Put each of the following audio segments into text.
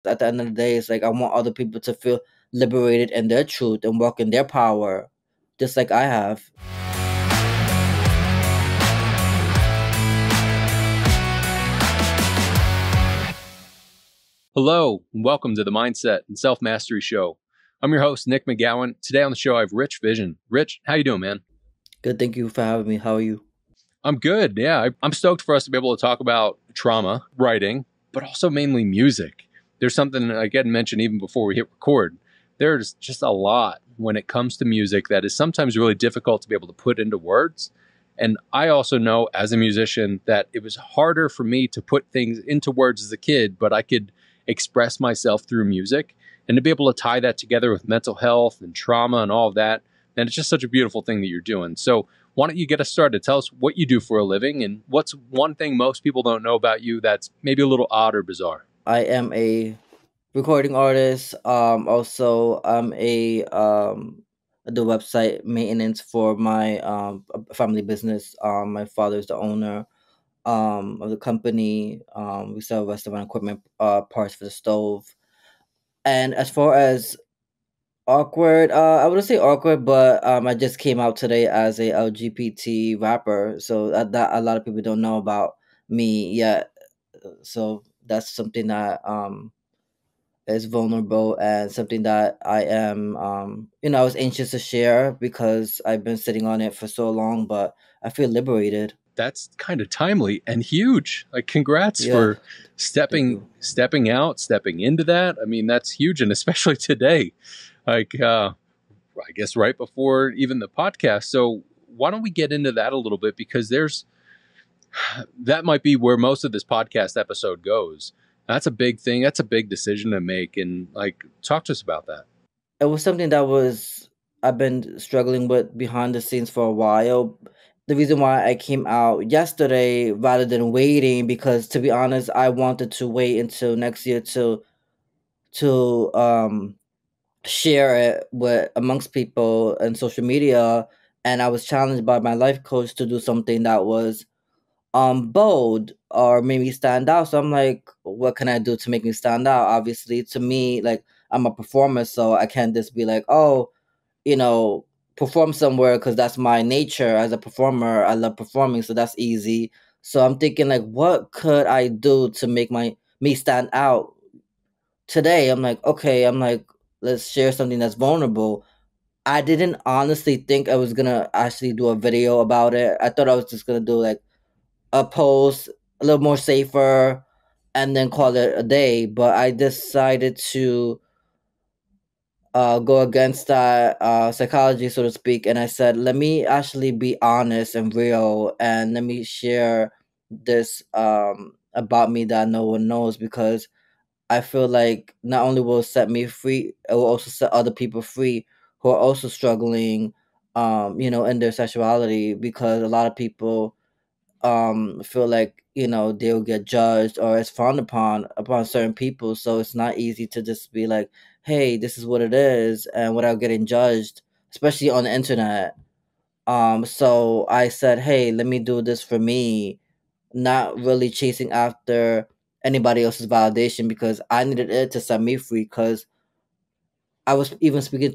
At the end of the day, it's like I want other people to feel liberated in their truth and walk in their power, just like I have. Hello, and welcome to the Mindset and Self-Mastery Show. I'm your host, Nick McGowan. Today on the show, I have Rich Vysion. Rich, how you doing, man? Good, thank you for having me. How are you? I'm good, yeah. I'm stoked for us to be able to talk about trauma, writing, but also mainly music. There's something I get mentioned even before we hit record. There's just a lot when it comes to music that is sometimes really difficult to be able to put into words. And I also know as a musician that it was harder for me to put things into words as a kid, but I could express myself through music, and to be able to tie that together with mental health and trauma and all of that. And it's just such a beautiful thing that you're doing. So why don't you get us started? Tell us what you do for a living and what's one thing most people don't know about you that's maybe a little odd or bizarre. I am a recording artist. Also, I'm a the website maintenance for my family business. My father's the owner of the company. We sell restaurant equipment, parts for the stove. And as far as awkward, I wouldn't say awkward, but I just came out today as a LGBT rapper, so that a lot of people don't know about me yet. So that's something that is vulnerable and something that I am, I was anxious to share because I've been sitting on it for so long, but I feel liberated. That's kind of timely and huge. Like congrats Yeah, for thank stepping you. stepping out, stepping into that. I mean, that's huge, and especially today. Like I guess right before even the podcast. So why don't we get into that a little bit, because there's that might be where most of this podcast episode goes. That's a big thing. That's a big decision to make. And like, talk to us about that. It was something that was I've been struggling with behind the scenes for a while. The reason why I came out yesterday rather than waiting, because to be honest, I wanted to wait until next year to share it with amongst people and social media. And I was challenged by my life coach to do something that was bold or made me stand out. So I'm like, what can I do to make me stand out? Obviously, to me, like, I'm a performer, so I can't just be like, oh, you know, perform somewhere, because that's my nature as a performer. I love performing, so that's easy. So I'm thinking, like, what could I do to make my me stand out today? I'm like, okay, let's share something that's vulnerable. I didn't honestly think I was gonna actually do a video about it. I thought I was just gonna do like a post, a little more safer, and then call it a day. But I decided to go against that psychology, so to speak, and I said, let me actually be honest and real, and let me share this about me that no one knows, because I feel like not only will it set me free, it will also set other people free who are also struggling, in their sexuality, because a lot of people feel like they'll get judged or it's frowned upon certain people, so it's not easy to just be like, hey, this is what it is, and without getting judged, especially on the internet. So I said, hey, let me do this for me, not really chasing after anybody else's validation, because I needed it to set me free. Because I was even speaking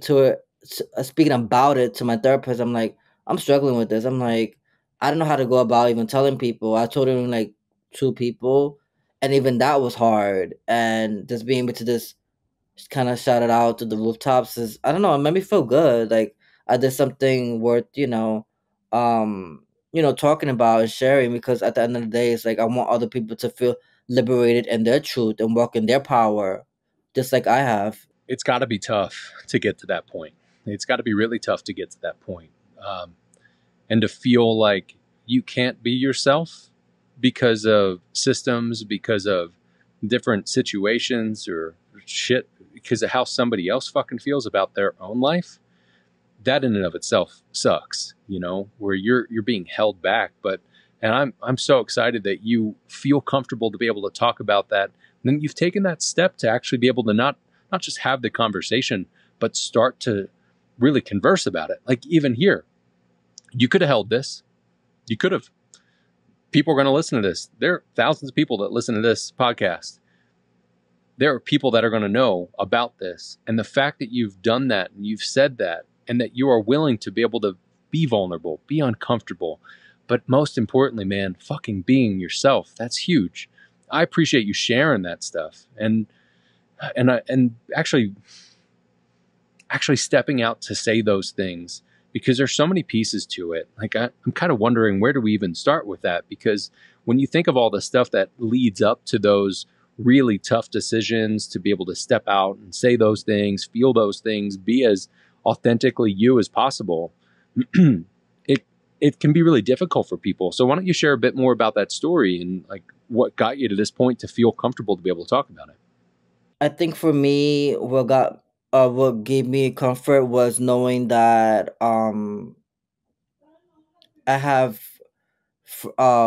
about it to my therapist. I'm like, I'm struggling with this. I'm like, I don't know how to go about even telling people. I told him like two people, and even that was hard. And just being able to just kind of shout it out to the rooftops is, I don't know, it made me feel good. Like I did something worth, talking about and sharing, because at the end of the day, it's like I want other people to feel liberated in their truth and walk in their power, just like I have. It's got to be tough to get to that point. It's got to be really tough to get to that point. And to feel like you can't be yourself because of systems, because of different situations or shit, because of how somebody else fucking feels about their own life. That in and of itself sucks, where you're being held back. But and I'm so excited that you feel comfortable to be able to talk about that. And then you've taken that step to actually be able to not just have the conversation, but start to really converse about it. Like even here, you could have held this. You could have. People are going to listen to this. There are thousands of people that listen to this podcast. there are people that are going to know about this. And the fact that you've done that and you've said that and that you are willing to be able to be vulnerable, be uncomfortable, but most importantly, man, fucking being yourself. That's huge. I appreciate you sharing that stuff and actually stepping out to say those things, because there's so many pieces to it. Like I'm kind of wondering, where do we even start with that? Because when you think of all the stuff that leads up to those really tough decisions, to be able to step out and say those things, feel those things, be as authentically you as possible, it it can be really difficult for people. So why don't you share a bit more about that story and like what got you to this point to feel comfortable to be able to talk about it? I think for me, what gave me comfort was knowing that I have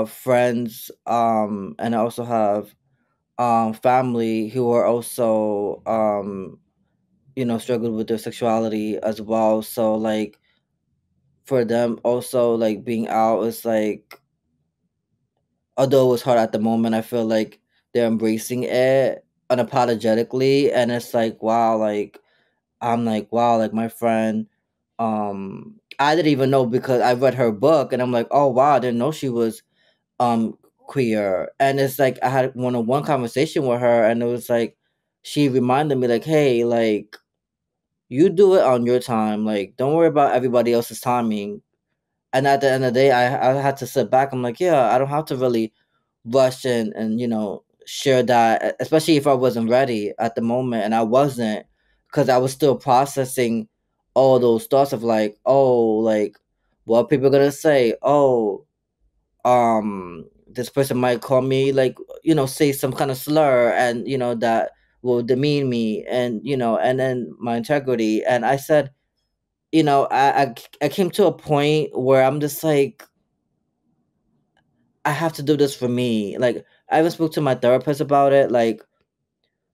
friends, and I also have family who are also struggled with their sexuality as well. So like for them also, like being out is like, although it was hard at the moment, I feel like they're embracing it unapologetically, and it's like wow, like I'm like wow, like my friend, I didn't even know because I read her book, and I'm like, oh wow, I didn't know she was queer. And it's like I had one-on-one conversation with her, and it was like she reminded me like, hey, like you do it on your time, like don't worry about everybody else's timing. And at the end of the day, I had to sit back. I'm like, yeah, I don't have to really rush and share that, especially if I wasn't ready at the moment, and I wasn't, because I was still processing all those thoughts of like, oh, like what people gonna say, oh, this person might call me like, say some kind of slur, and that will demean me, and and then my integrity. And I said, I came to a point where I'm just like, I have to do this for me. Like I even spoke to my therapist about it, like,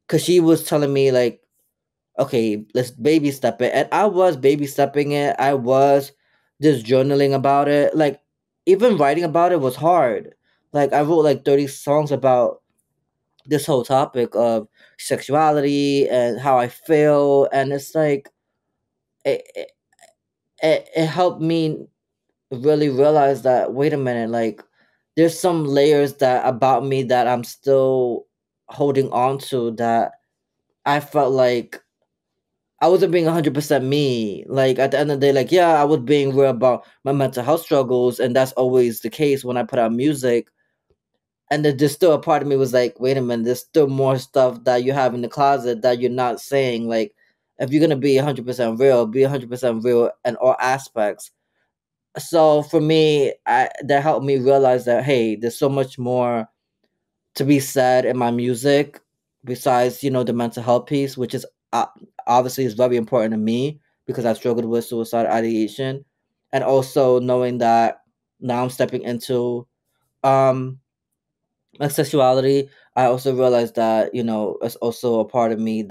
cause she was telling me like, okay, let's baby step it, and I was baby stepping it. I was just journaling about it. Like even writing about it was hard. Like I wrote like 30 songs about this whole topic of sexuality and how I feel, and it's like it it helped me really realize that wait a minute, like there's some layers that about me that I'm still holding on to, that I felt like I wasn't being 100% me. Like at the end of the day, like yeah, I was being real about my mental health struggles, and that's always the case when I put out music. And then there's still a part of me was like, wait a minute, there's still more stuff that you have in the closet that you're not saying. Like if you're gonna be 100% real, be 100% real in all aspects. So for me, that helped me realize that hey, there's so much more to be said in my music besides the mental health piece, which is uh, obviously is very important to me because I struggled with suicide ideation, and also knowing that now I'm stepping into um my sexuality. I also realized that it's also a part of me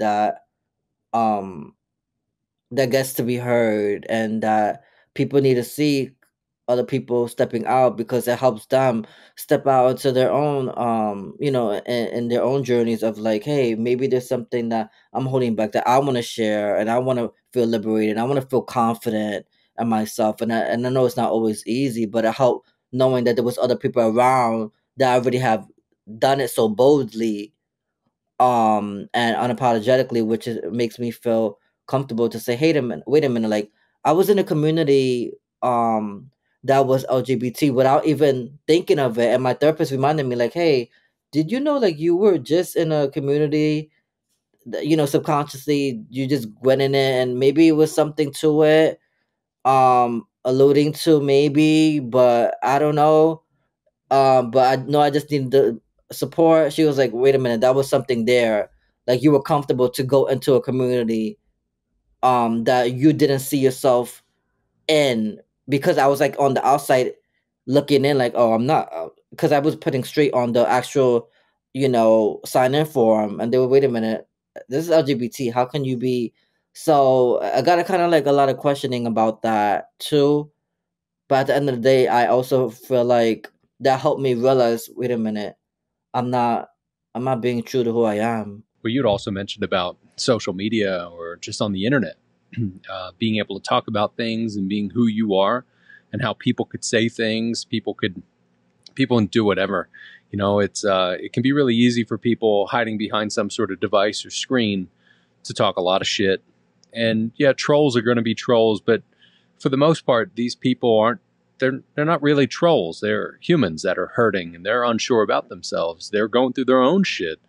um that gets to be heard, and that people need to see other people stepping out because it helps them step out into their own in their own journeys of like, hey, maybe there's something that I'm holding back that I want to share, and I want to feel liberated, I want to feel confident in myself. And I know it's not always easy, but it helped knowing that there was other people around that already have done it so boldly, and unapologetically, which makes me feel comfortable to say, hey, wait a minute, like I was in a community that was LGBT without even thinking of it, and my therapist reminded me like, hey, did you know like you were just in a community that, subconsciously you just went in it, and maybe it was something to it, alluding to maybe, but I don't know, but I know I just needed the support. She was like, wait a minute, that was something there. Like you were comfortable to go into a community that you didn't see yourself in, because I was like on the outside looking in like, oh, I'm not, because I was putting straight on the actual, sign in form, and they were, wait a minute, this is LGBT. How can you be? So I got a kind of like a lot of questioning about that too. But at the end of the day, I also feel like that helped me realize, wait a minute, I'm not I'm not being true to who I am. Well, you'd also mentioned about social media or just on the internet, being able to talk about things and being who you are, and how people could say things, people can do whatever. It can be really easy for people hiding behind some sort of device or screen to talk a lot of shit. And yeah, trolls are going to be trolls, but for the most part, these people aren't. They're not really trolls. They're humans that are hurting and they're unsure about themselves. They're going through their own shit,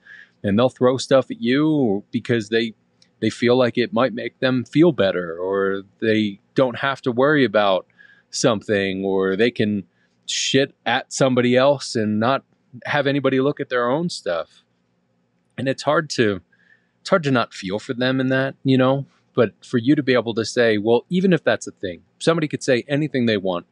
and they'll throw stuff at you because they feel like it might make them feel better, or they don't have to worry about something, or they can shit at somebody else and not have anybody look at their own stuff. And it's hard to not feel for them in that. But for you to be able to say, well, even if that's a thing, somebody could say anything they want,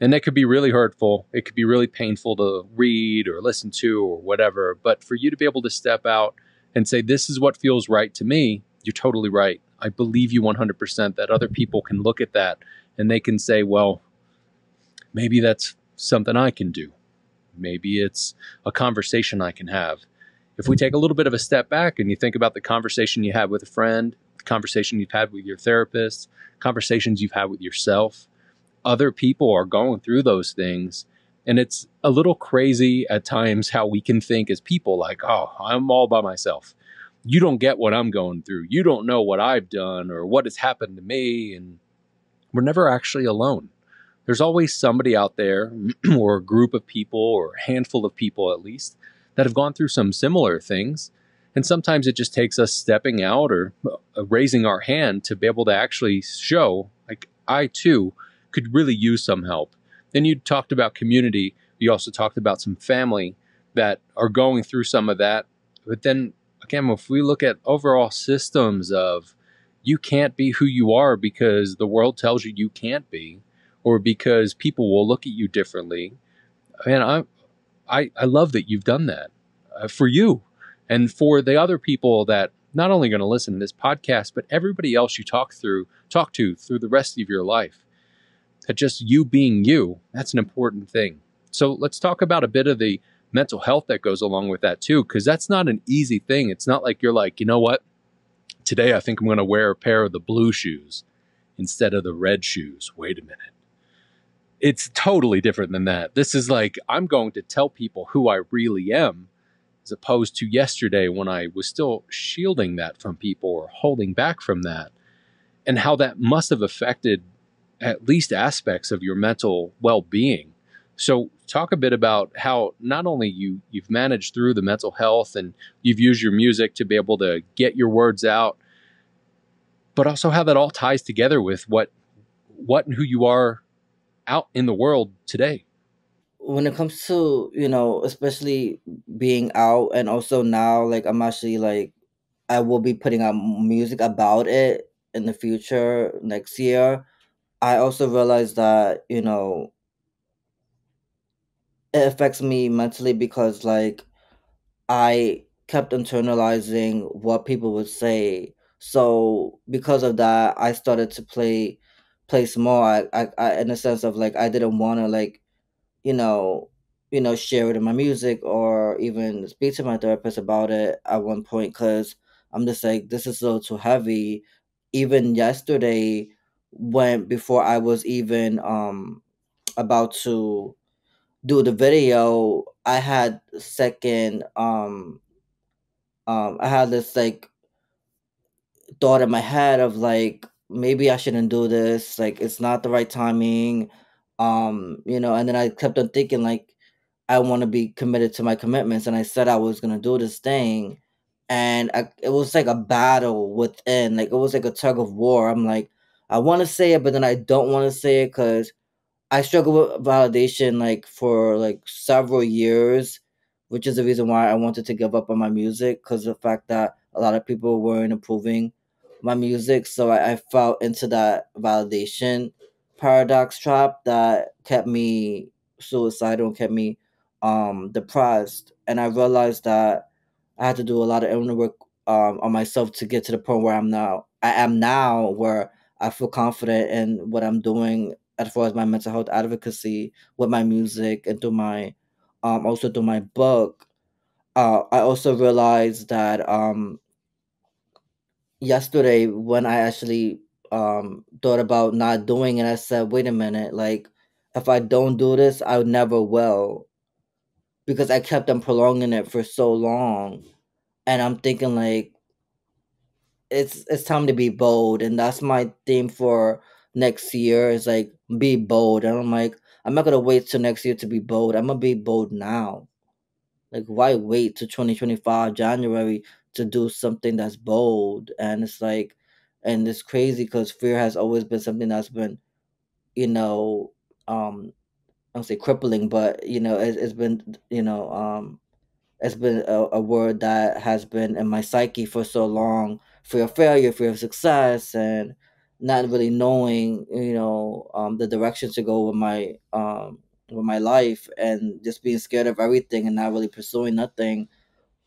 and that could be really hurtful. It could be really painful to read or listen to or whatever. But for you to be able to step out and say, this is what feels right to me, you're totally right. I believe you 100% that other people can look at that and they can say, well, maybe that's something I can do. Maybe it's a conversation I can have. If we take a little bit of a step back and you think about the conversation you had with a friend, the conversation you've had with your therapist, conversations you've had with yourself, other people are going through those things. And it's a little crazy at times how we can think as people like, oh, I'm all by myself. You don't get what I'm going through. You don't know what I've done or what has happened to me. And we're never actually alone. There's always somebody out there or a group of people or a handful of people at least that have gone through some similar things. And sometimes it just takes us stepping out or raising our hand to be able to actually show, like, I too could really use some help. Then you talked about community. You also talked about some family that are going through some of that. But then again, if we look at overall systems of you can't be who you are because the world tells you you can't be, or because people will look at you differently. Man, I love that you've done that for you and for the other people that not only going to listen to this podcast, but everybody else you talk to through the rest of your life. That just you being you, that's an important thing. So let's talk about a bit of the mental health that goes along with that too, because that's not an easy thing. It's not like you're like, you know what? Today I think I'm going to wear a pair of the blue shoes instead of the red shoes. Wait a minute. It's totally different than that. This is like, I'm going to tell people who I really am, as opposed to yesterday when I was still shielding that from people or holding back from that, and how that must have affected at least aspects of your mental well-being. So talk a bit about how not only you've managed through the mental health and you've used your music to be able to get your words out, but also how that all ties together with what and who you are out in the world today. When it comes to, especially being out, and also now, like, I'm actually like, I will be putting out music about it in the future next year. I also realized that, it affects me mentally because, like, I kept internalizing what people would say. So because of that, I started to play small. In the sense of, like, I didn't want to, like, you know, share it in my music or even speak to my therapist about it at one point, because I'm just like, this is so too heavy. Even yesterday, when before I was even about to do the video, I had this, like, thought in my head of, like, maybe I shouldn't do this, like, it's not the right timing. And then I kept on thinking, like, I want to be committed to my commitments, and I said I was gonna do this thing, and it was like a battle within, like, it was like a tug of war. I'm like, I want to say it, but then I don't want to say it because I struggled with validation, like, for like several years, which is the reason why I wanted to give up on my music, because the fact that a lot of people weren't approving my music. So I fell into that validation paradox trap that kept me suicidal and kept me depressed. And I realized that I had to do a lot of inner work on myself to get to the point where I am now, where I feel confident in what I'm doing as far as my mental health advocacy with my music and through my also through my book. I also realized that yesterday when I actually thought about not doing it, I said, wait a minute, like if I don't do this, I never will, because I kept on prolonging it for so long. And I'm thinking like it's time to be bold, and that's my theme for next year is like be bold. And I'm like, I'm not gonna wait till next year to be bold. I'm gonna be bold now. Like, why wait to 2025 January to do something that's bold? And it's like, and it's crazy because fear has always been something that's been, you know, I don't say crippling, but it's been, it's been a word that has been in my psyche for so long. Fear of failure, fear of success, and not really knowing, the direction to go with my life, and just being scared of everything and not really pursuing nothing,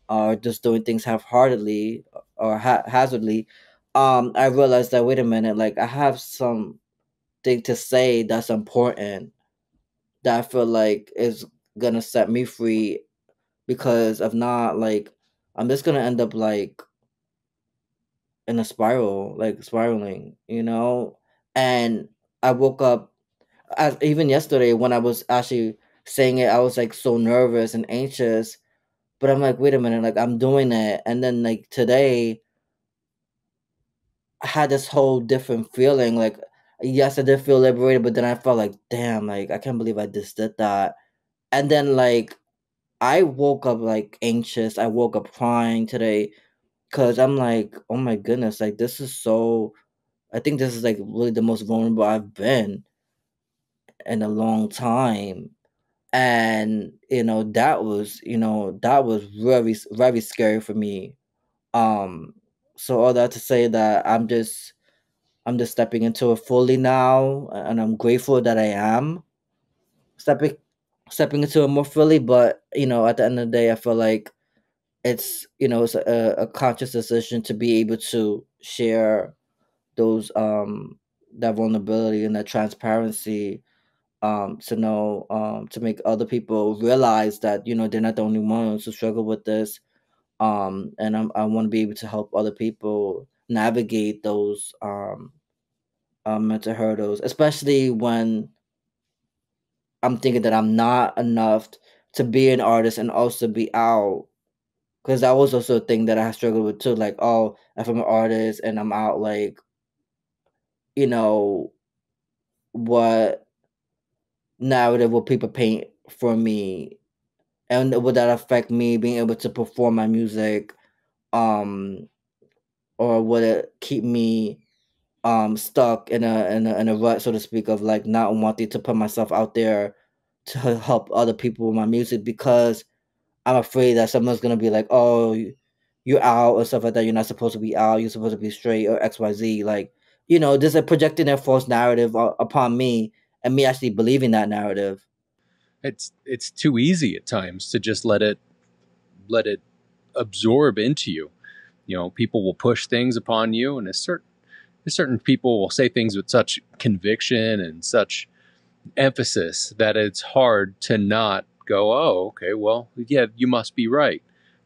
or just doing things half-heartedly or hazardly. I realized that, wait a minute, like I have something to say that's important, that I feel like is gonna set me free, because if not, like I'm just gonna end up like in a spiral, like spiraling, And I woke up, as even yesterday when I was actually saying it, I was like so nervous and anxious. But I'm like, wait a minute, like I'm doing it, and then like today I had this whole different feeling. Like, yes, I did feel liberated, but then I felt like, damn, like I can't believe I just did that. And then like I woke up like anxious. I woke up crying today because I'm like, oh my goodness, like this is so. I think this is like really the most vulnerable I've been in a long time, and that was very very scary for me. Um, so all that to say that I'm just stepping into it fully now, and I'm grateful that I am stepping stepping into it more fully. But at the end of the day, I feel like it's a conscious decision to be able to share those that vulnerability and that transparency, to know, to make other people realize that they're not the only ones who struggle with this. And I want to be able to help other people navigate those mental hurdles, especially when I'm thinking that I'm not enough to be an artist and also be out. Because that was also a thing that I struggled with too. Like, oh, if I'm an artist and I'm out, like, you know, what narrative will people paint for me? And would that affect me being able to perform my music? Um, or would it keep me stuck in a rut, so to speak, of like not wanting to put myself out there to help other people with my music, because I'm afraid that someone's gonna be like, "Oh, you're out," or stuff like that. You're not supposed to be out. You're supposed to be straight, or XYZ. Like, just a projecting their false narrative upon me, and me actually believing that narrative. It's too easy at times to just let it absorb into you. People will push things upon you, and certain people will say things with such conviction and such emphasis that it's hard to not go, oh, okay, well, yeah, you must be right.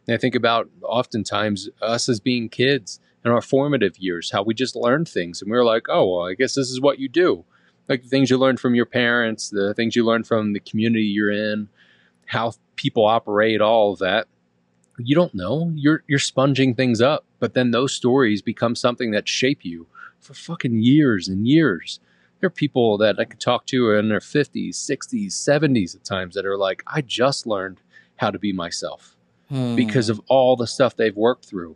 And I think about oftentimes us as being kids in our formative years, how we just learned things and we were like, oh, well, I guess this is what you do. Like the things you learned from your parents, the things you learned from the community you're in, how people operate, all of that. You don't know. You're sponging things up, but then those stories become something that shape you for fucking years and years. There are people that I could talk to in their 50s, 60s, 70s at times that are like, I just learned how to be myself because Hmm. of all the stuff they've worked through.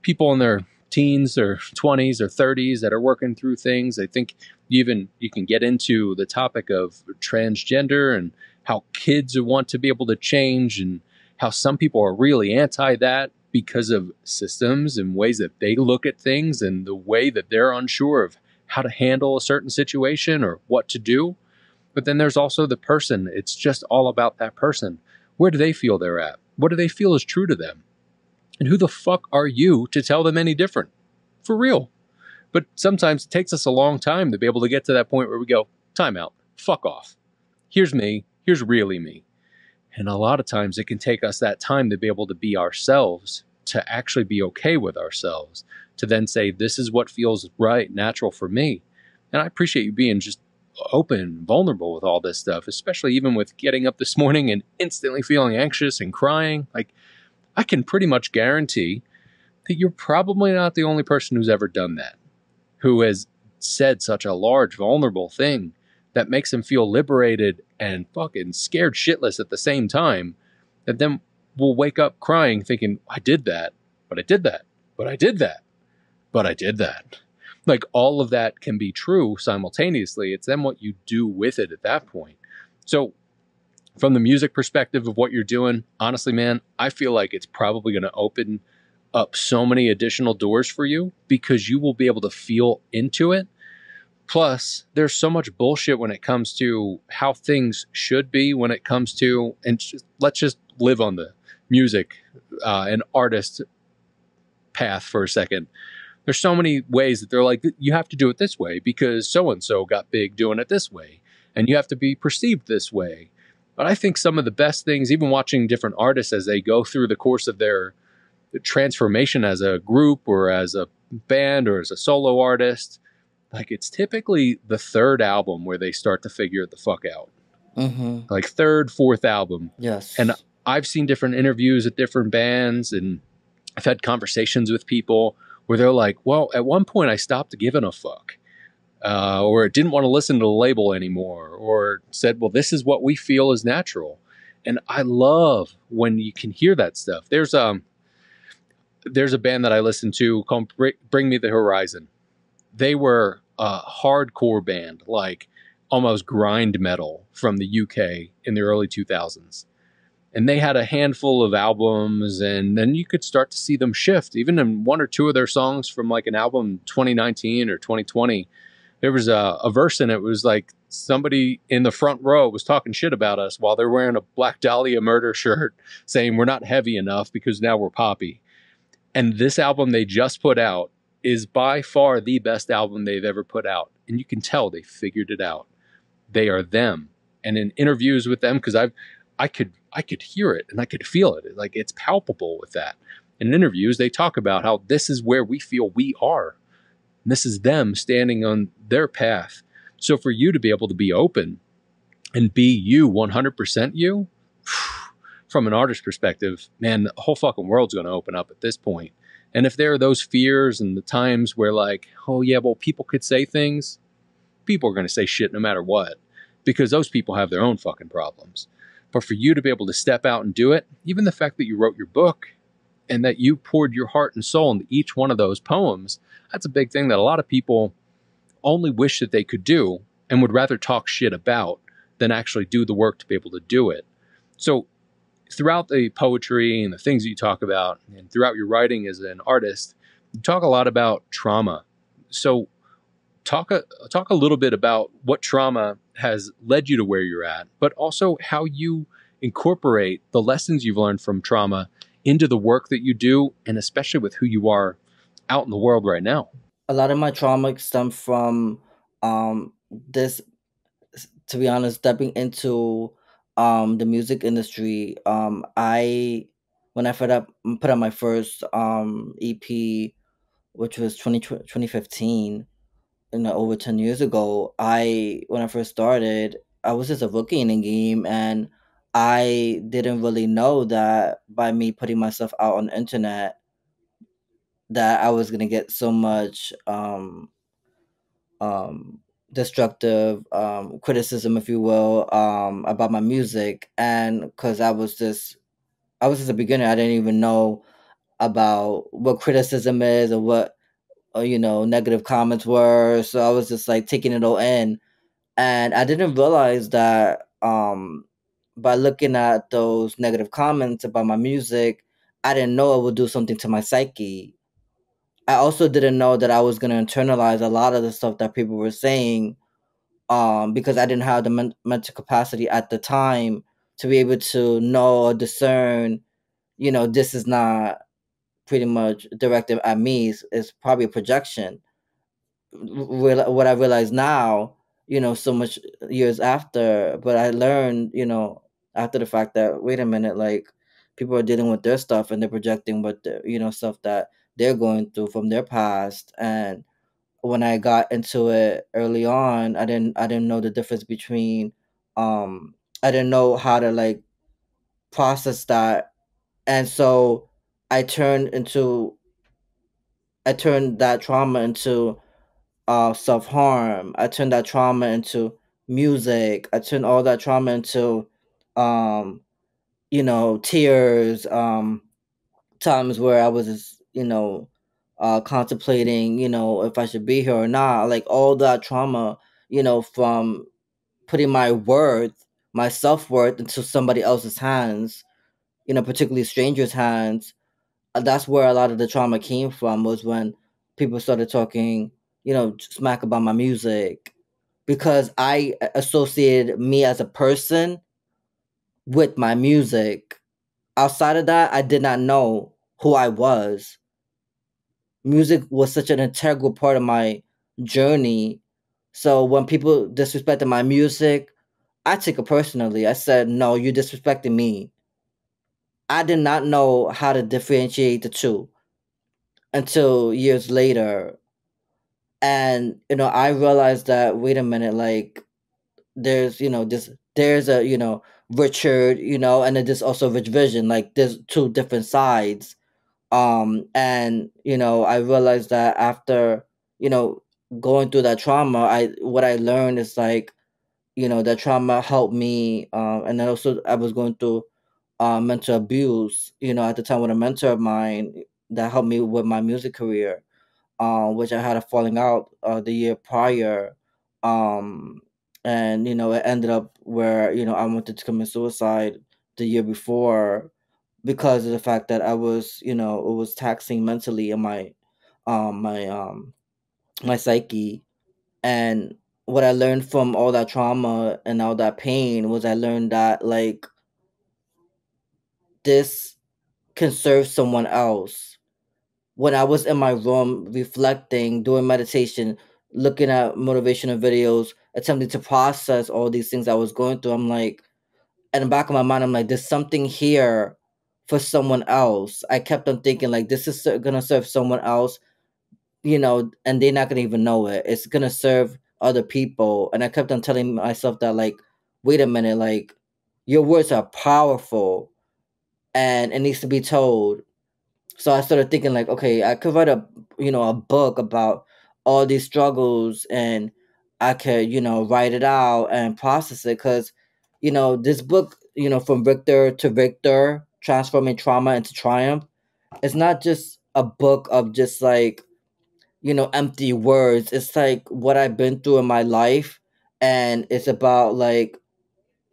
People in their teens or 20s or 30s that are working through things. I think you can get into the topic of transgender and how kids want to be able to change, and how some people are really anti that because of systems and ways that they look at things and the way that they're unsure of how to handle a certain situation or what to do. But then there's also the person. It's just all about that person. Where do they feel they're at? What do they feel is true to them? And who the fuck are you to tell them any different? For real. But sometimes it takes us a long time to be able to get to that point where we go, time out, fuck off. Here's me, here's really me. And a lot of times it can take us that time to be able to be ourselves, to actually be okay with ourselves, to then say, this is what feels right, natural for me. And I appreciate you being just open, vulnerable with all this stuff, especially even with getting up this morning and instantly feeling anxious and crying. Like, I can pretty much guarantee that you're probably not the only person who's ever done that, who has said such a large, vulnerable thing that makes them feel liberated and fucking scared shitless at the same time, that then will wake up crying thinking, I did that, but I did that, but I did that, but I did that. Like, all of that can be true simultaneously. It's then what you do with it at that point. So from the music perspective of what you're doing, honestly, man, I feel like it's probably going to open up so many additional doors for you because you will be able to feel into it. Plus, there's so much bullshit when it comes to how things should be when it comes to, and let's just live on the music and artist path for a second. There's so many ways that they're like, you have to do it this way because so-and-so got big doing it this way, and you have to be perceived this way. But I think some of the best things, even watching different artists as they go through the course of their transformation as a group or as a band or as a solo artist, like, it's typically the third album where they start to figure it the fuck out. Mm-hmm. Like third, fourth album. And Yes. I've seen different interviews at different bands, and I've had conversations with people where they're like, well, at one point I stopped giving a fuck. Or didn't want to listen to the label anymore, or said, well, this is what we feel is natural. And I love when you can hear that stuff. There's a band that I listened to called Bring Me the Horizon. They were a hardcore band, like almost grind metal from the UK in the early 2000s. And they had a handful of albums, and then you could start to see them shift. Even in one or two of their songs from like an album 2019 or 2020, there was a verse in it. It was like somebody in the front row was talking shit about us while they're wearing a Black Dahlia Murder shirt, saying we're not heavy enough because now we're poppy. And this album they just put out is by far the best album they've ever put out. And you can tell they figured it out. They are them. And in interviews with them, because I could hear it and I could feel it. Like, it's palpable with that. In interviews, they talk about how this is where we feel we are. And this is them standing on their path. So for you to be able to be open and be you, 100% you, from an artist perspective, man, the whole fucking world's going to open up at this point. And if there are those fears and the times where like, oh yeah, well, people could say things, people are going to say shit no matter what, because those people have their own fucking problems. But for you to be able to step out and do it, even the fact that you wrote your book and that you poured your heart and soul into each one of those poems, that's a big thing that a lot of people only wish that they could do and would rather talk shit about than actually do the work to be able to do it. So throughout the poetry and the things that you talk about, and throughout your writing as an artist, you talk a lot about trauma. So talk a little bit about what trauma has led you to where you're at, but also how you incorporate the lessons you've learned from trauma into the work that you do, and especially with who you are out in the world right now. A lot of my trauma stemmed from this, to be honest, stepping into the music industry. I when I put out my first EP, which was 2015, over 10 years ago. When I first started, I was just a rookie in the game, and I didn't really know that by me putting myself out on the internet that I was gonna get so much um destructive criticism, if you will, about my music. And because I was just a beginner, I didn't even know about what criticism is, or what negative comments were. So I was just like taking it all in, and I didn't realize that by looking at those negative comments about my music, I didn't know it would do something to my psyche. I also didn't know that I was going to internalize a lot of the stuff that people were saying, because I didn't have the mental capacity at the time to be able to know or discern, this is not pretty much directed at me. It's probably a projection. What I realize now, so much years after, but I learned, after the fact that, wait a minute, like people are dealing with their stuff and they're projecting what the, stuff that they're going through from their past. And when I got into it early on, I didn't know the difference between, I didn't know how to like process that. And so I turned into I turned that trauma into self harm. I turned that trauma into music. I turned all that trauma into um tears, times where I was just, contemplating, if I should be here or not. Like all that trauma, from putting my self worth into somebody else's hands, particularly strangers' hands. That's where a lot of the trauma came from, was when people started talking, smack about my music, because I associated me as a person with my music. Outside of that, I did not know who I was. Music was such an integral part of my journey. So when people disrespected my music, I took it personally. I said, no, you disrespecting me. I did not know how to differentiate the two until years later. And, I realized that, wait a minute, like there's, there's a, Richard, and then there's also Rich Vision. Like there's two different sides. And I realized that after, you know going through that trauma, I what I learned is like, that trauma helped me. And then also I was going through mental abuse, at the time, with a mentor of mine that helped me with my music career, which I had a falling out the year prior. um and it ended up where, I wanted to commit suicide the year before, because of the fact that I was, it was taxing mentally in my my psyche. And what I learned from all that trauma and all that pain was, I learned that, like, this can serve someone else. When I was in my room reflecting, doing meditation, looking at motivational videos, attempting to process all these things I was going through, I'm like, in the back of my mind, I'm like, there's something here for someone else. I kept on thinking, like, this is gonna serve someone else, and they're not gonna even know it. It's gonna serve other people. And I kept on telling myself that, like, wait a minute, like, your words are powerful and it needs to be told. So I started thinking, like, okay, I could write a book about all these struggles, and I could, write it out and process it. Because, this book, from Victor to Victor, transforming trauma into triumph, it's not just a book of just like, empty words. It's like what I've been through in my life. And it's about, like,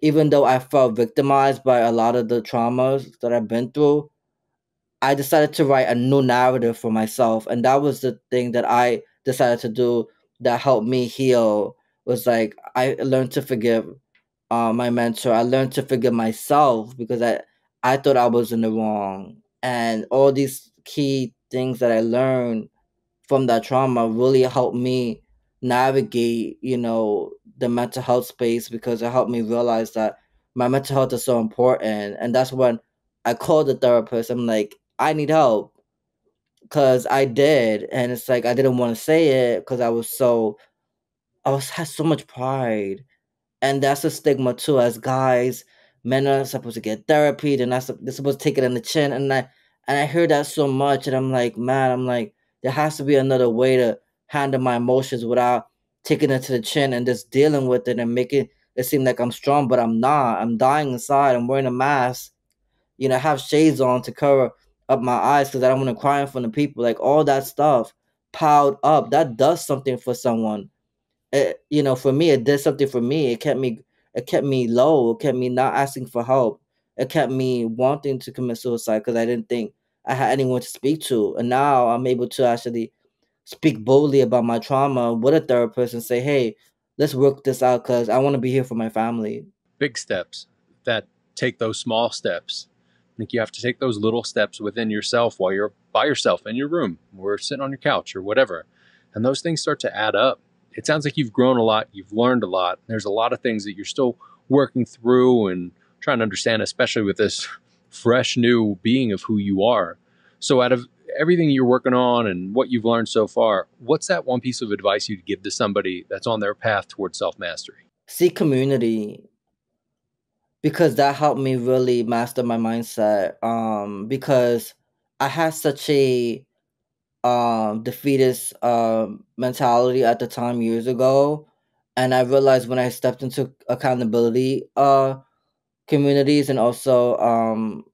even though I felt victimized by a lot of the traumas that I've been through, I decided to write a new narrative for myself. And that was the thing that I decided to do that helped me heal. Was like, I learned to forgive my mentor. I learned to forgive myself, because I thought I was in the wrong. And all these key things that I learned from that trauma really helped me navigate, the mental health space, because it helped me realize that my mental health is so important. And that's when I called the therapist. I'm like, I need help, because I did. And it's like, I didn't want to say it because had so much pride. And that's a stigma too. As guys, men are supposed to get therapy. They're supposed to take it in the chin. And I hear that so much. And I'm like, man, there has to be another way to handle my emotions without taking it to the chin and just dealing with it and making it seem like I'm strong, but I'm not. I'm dying inside. I'm wearing a mask. I have shades on to cover up my eyes because I don't want to cry in front of people. Like all that stuff piled up, that does something for someone. For me, it did something for me. It kept me low. It kept me not asking for help. It kept me wanting to commit suicide because I didn't think I had anyone to speak to. And now I'm able to actually speak boldly about my trauma with a therapist and say, hey, let's work this out because I want to be here for my family. Big steps that take those small steps. I think you have to take those little steps within yourself while you're by yourself in your room or sitting on your couch or whatever. And those things start to add up. It sounds like you've grown a lot, you've learned a lot. There's a lot of things that you're still working through and trying to understand, especially with this fresh new being of who you are. So out of everything you're working on and what you've learned so far, what's that one piece of advice you'd give to somebody that's on their path towards self-mastery? See community, because that helped me really master my mindset. Because I had such a defeatist mentality at the time years ago, and I realized when I stepped into accountability communities, and also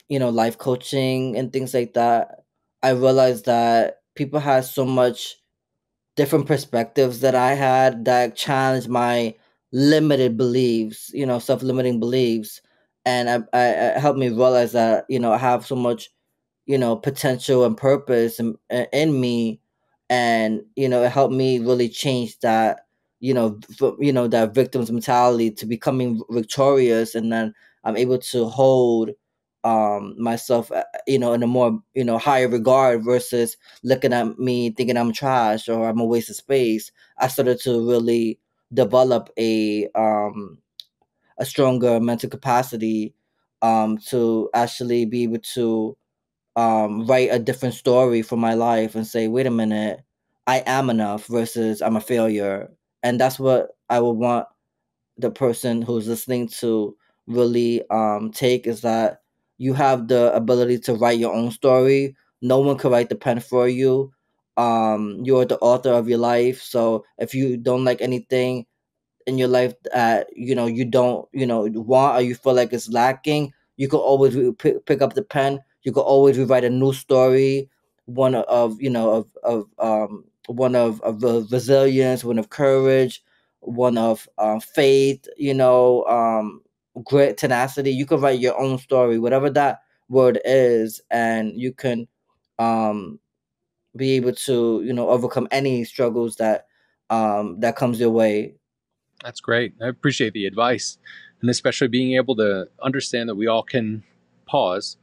life coaching and things like that, I realized that people had so much different perspectives that I had that challenged my limited beliefs, self-limiting beliefs, and it helped me realize that I have so much potential and purpose in me, and it helped me really change that that victim's mentality to becoming victorious, and then I'm able to hold myself in a more higher regard versus looking at me thinking I'm trash or I'm a waste of space. I started to really develop a stronger mental capacity to actually be able to write a different story for my life and say, wait a minute, I am enough versus I'm a failure. And that's what I would want the person who's listening to really take, is that you have the ability to write your own story. No one can write the pen for you. You're the author of your life. So if you don't like anything in your life that you don't want, or you feel like it's lacking, you can always pick up the pen. You can always rewrite a new story, one of resilience, one of courage, one of faith, grit, tenacity. You can write your own story, whatever that word is, and you can um be able to overcome any struggles that comes your way. That's great. I appreciate the advice, and especially being able to understand that we all can pause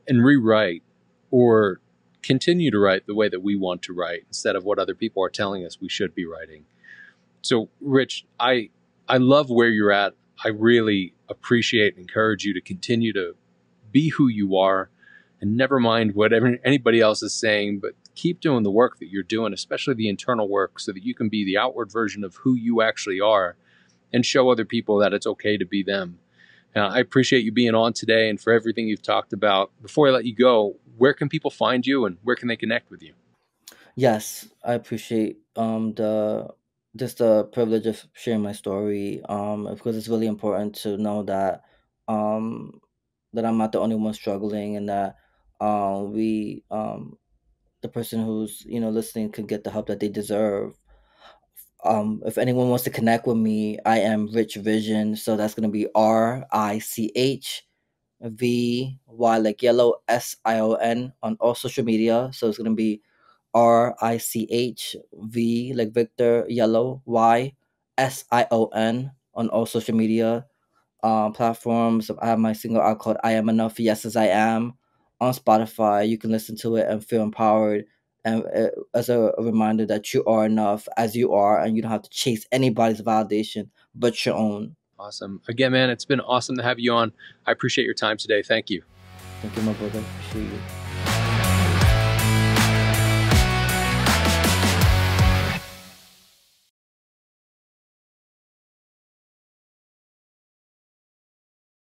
and rewrite or continue to write the way that we want to write instead of what other people are telling us we should be writing. So, Rich, I love where you're at. I really appreciate and encourage you to continue to be who you are and never mind whatever anybody else is saying, but keep doing the work that you're doing, especially the internal work, so that you can be the outward version of who you actually are and show other people that it's okay to be them. I appreciate you being on today and for everything you've talked about. Before I let you go, where can people find you and where can they connect with you? Yes, I appreciate the privilege of sharing my story, because it's really important to know um that I'm not the only one struggling, and that we the person who's listening could get the help that they deserve. If anyone wants to connect with me, I am Rich Vysion, so that's gonna be RICHVY like yellow SION on all social media. So it's gonna be RICHV like Victor, yellow YSION on all social media platforms. I have my single out called I Am Enough, Yes As I Am, on Spotify. You can listen to it and feel empowered. And as a reminder that you are enough as you are, and you don't have to chase anybody's validation but your own. Awesome. Again, man, it's been awesome to have you on. I appreciate your time today. Thank you. Thank you, my brother. Appreciate you.